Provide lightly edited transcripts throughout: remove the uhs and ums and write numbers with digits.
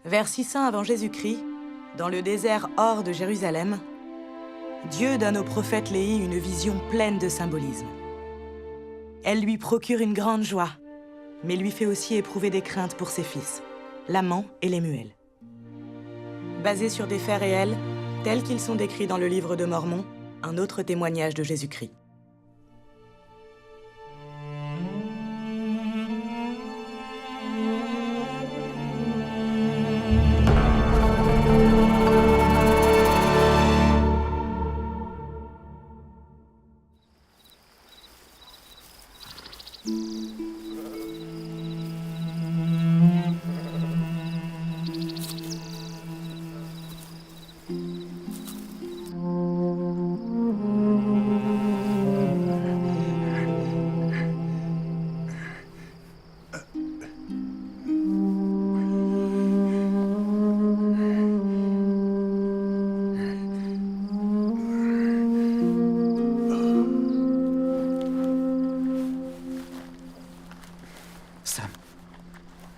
Vers 600 avant Jésus-Christ, dans le désert hors de Jérusalem, Dieu donne au prophète Léhi une vision pleine de symbolisme. Elle lui procure une grande joie, mais lui fait aussi éprouver des craintes pour ses fils, l'amant et Lemuel. Basés sur des faits réels, tels qu'ils sont décrits dans le livre de Mormon, un autre témoignage de Jésus-Christ.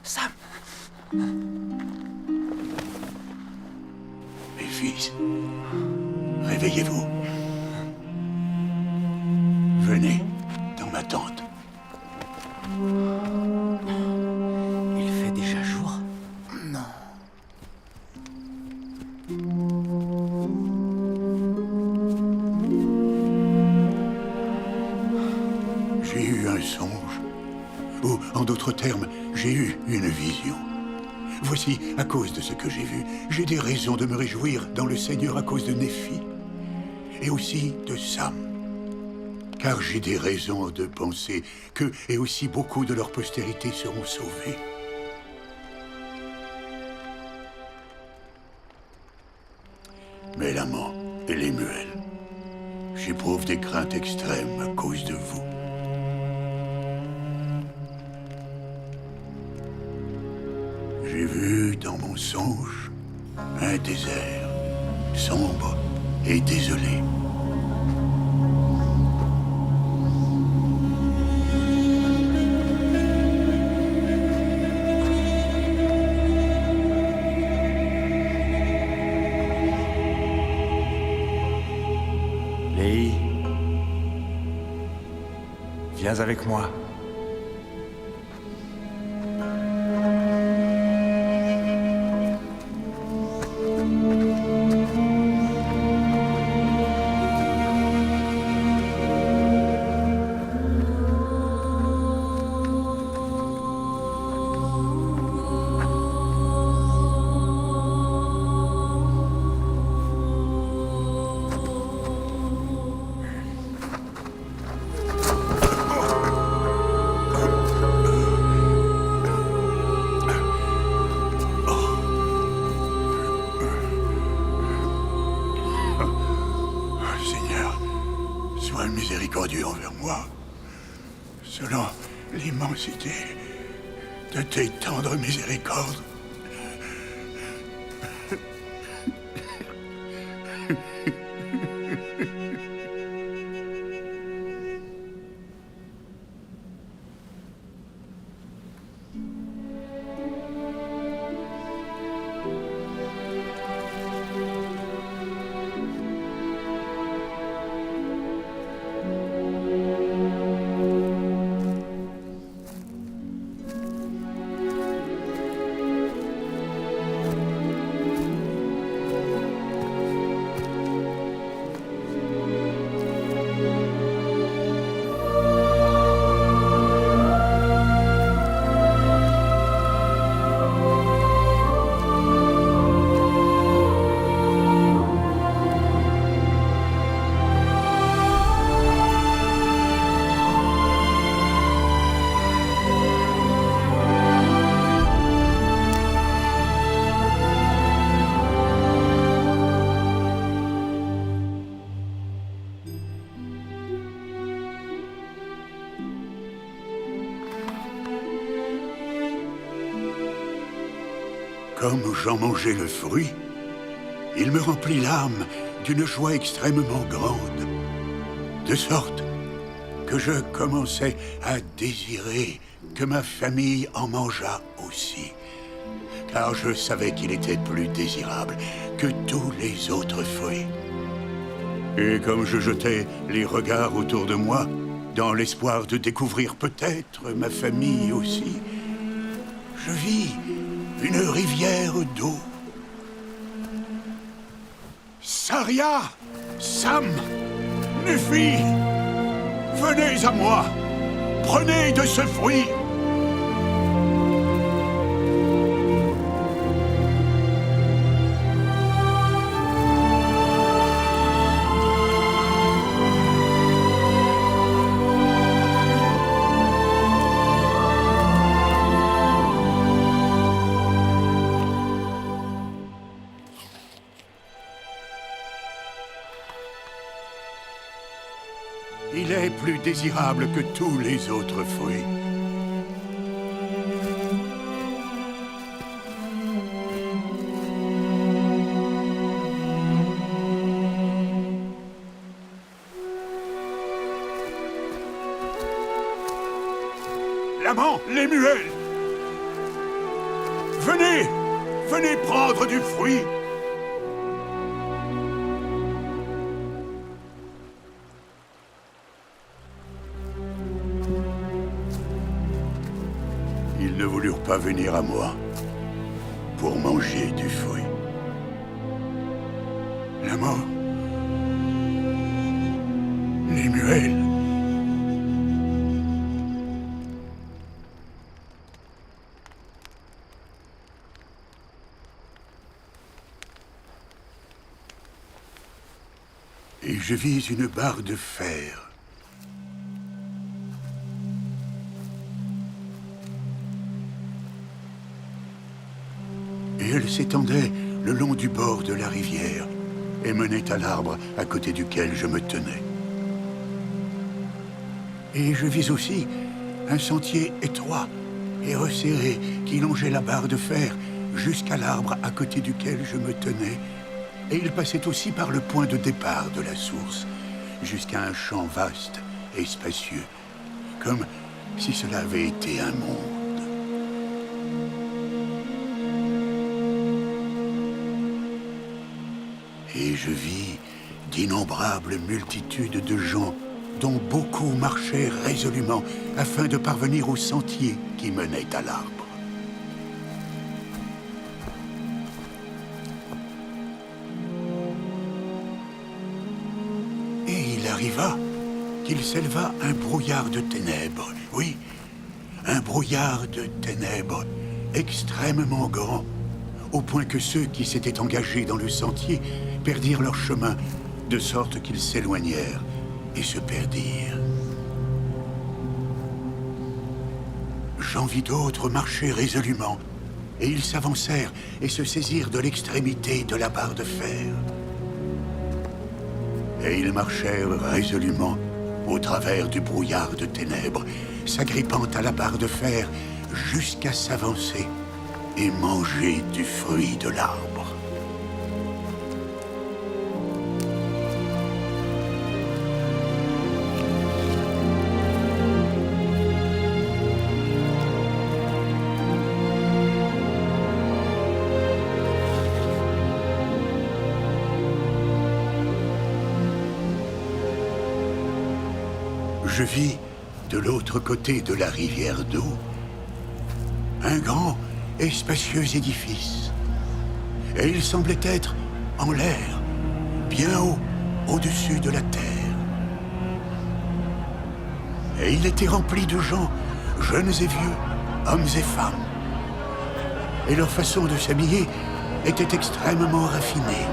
Sam. Mes fils, réveillez-vous. Venez dans ma tente. Il fait déjà jour? Non. J'ai eu un songe. Ou, en d'autres termes, j'ai eu une vision. Voici, à cause de ce que j'ai vu, j'ai des raisons de me réjouir dans le Seigneur à cause de Néphi. Et aussi de Sam. Car j'ai des raisons de penser qu'eux et aussi beaucoup de leur postérité seront sauvés. Mais l'amant et Lemuel, j'éprouve des craintes extrêmes à cause de vous. J'ai vu dans mon songe un désert sombre et désolé. Léhi, viens avec moi. Sois miséricordieux envers moi, selon l'immensité de tes tendres miséricordes. Comme j'en mangeais le fruit, il me remplit l'âme d'une joie extrêmement grande, de sorte que je commençais à désirer que ma famille en mangeât aussi, car je savais qu'il était plus désirable que tous les autres fruits. Et comme je jetais les regards autour de moi, dans l'espoir de découvrir peut-être ma famille aussi, je vis une rivière d'eau. Saria, Sam, Nufi, venez à moi, prenez de ce fruit. Il est plus désirable que tous les autres fruits. L'amant, les muelles! Venez! Venez prendre du fruit! Ils ne voulurent pas venir à moi pour manger du fruit. La mort, les muelles. Et je vis une barre de fer. Et elle s'étendait le long du bord de la rivière et menait à l'arbre à côté duquel je me tenais. Et je vis aussi un sentier étroit et resserré qui longeait la barre de fer jusqu'à l'arbre à côté duquel je me tenais. Et il passait aussi par le point de départ de la source, jusqu'à un champ vaste et spacieux, comme si cela avait été un monde. Et je vis d'innombrables multitudes de gens, dont beaucoup marchaient résolument afin de parvenir au sentier qui menait à l'arbre. Et il arriva qu'il s'éleva un brouillard de ténèbres, oui, un brouillard de ténèbres extrêmement grand, au point que ceux qui s'étaient engagés dans le sentier perdirent leur chemin, de sorte qu'ils s'éloignèrent et se perdirent. J'en vis d'autres marcher résolument, et ils s'avancèrent et se saisirent de l'extrémité de la barre de fer. Et ils marchèrent résolument au travers du brouillard de ténèbres, s'agrippant à la barre de fer jusqu'à s'avancer et manger du fruit de l'arbre. Je vis, de l'autre côté de la rivière d'eau, un grand et spacieux édifice. Et il semblait être en l'air, bien haut, au-dessus de la terre. Et il était rempli de gens, jeunes et vieux, hommes et femmes. Et leur façon de s'habiller était extrêmement raffinée.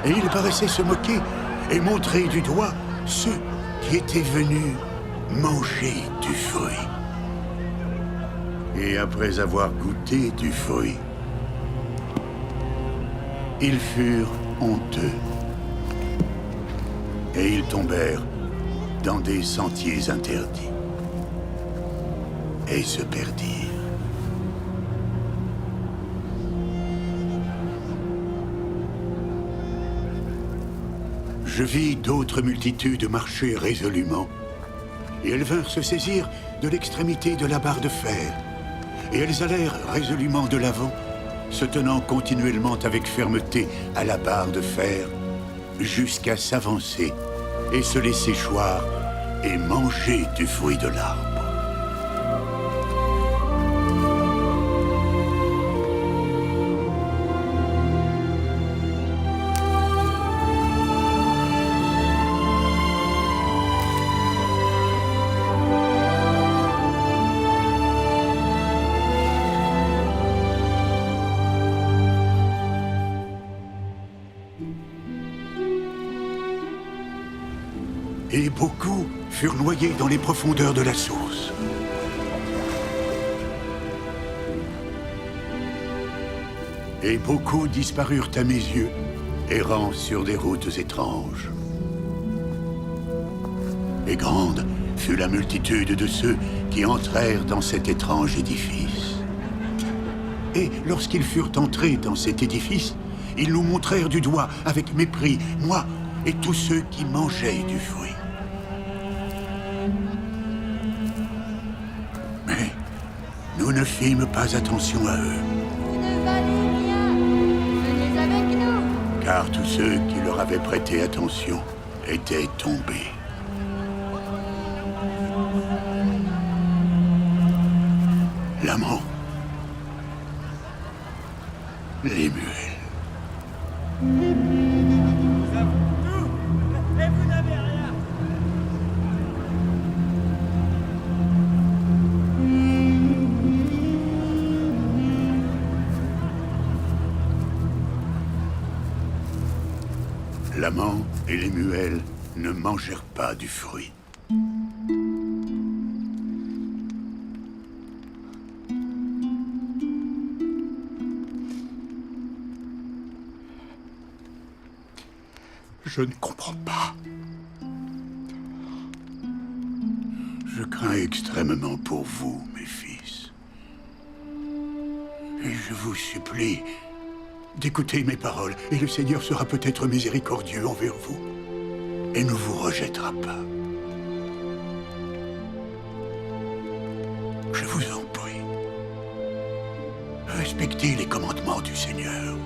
Et ils paraissaient se moquer et montrer du doigt ceux qui étaient venus manger du fruit. Et après avoir goûté du fruit, ils furent honteux. Et ils tombèrent dans des sentiers interdits et se perdirent. Je vis d'autres multitudes marcher résolument, et elles vinrent se saisir de l'extrémité de la barre de fer, Et elles allèrent résolument de l'avant, se tenant continuellement avec fermeté à la barre de fer, jusqu'à s'avancer et se laisser choir et manger du fruit de l'arbre. Et beaucoup furent noyés dans les profondeurs de la source. Et beaucoup disparurent à mes yeux, errant sur des routes étranges. Et grande fut la multitude de ceux qui entrèrent dans cet étrange édifice. Et lorsqu'ils furent entrés dans cet édifice, ils nous montrèrent du doigt avec mépris, moi et tous ceux qui mangeaient du fruit. Mais nous ne fîmes pas attention à eux. Vous ne valez rien. Venez avec nous. Car tous ceux qui leur avaient prêté attention étaient tombés. L'amant. Les muelles. L'amant et les muelles ne mangèrent pas du fruit. Je ne comprends pas. Je crains extrêmement pour vous, mes fils. Et je vous supplie d'écouter mes paroles, et le Seigneur sera peut-être miséricordieux envers vous, et ne vous rejettera pas. Je vous en prie, respectez les commandements du Seigneur.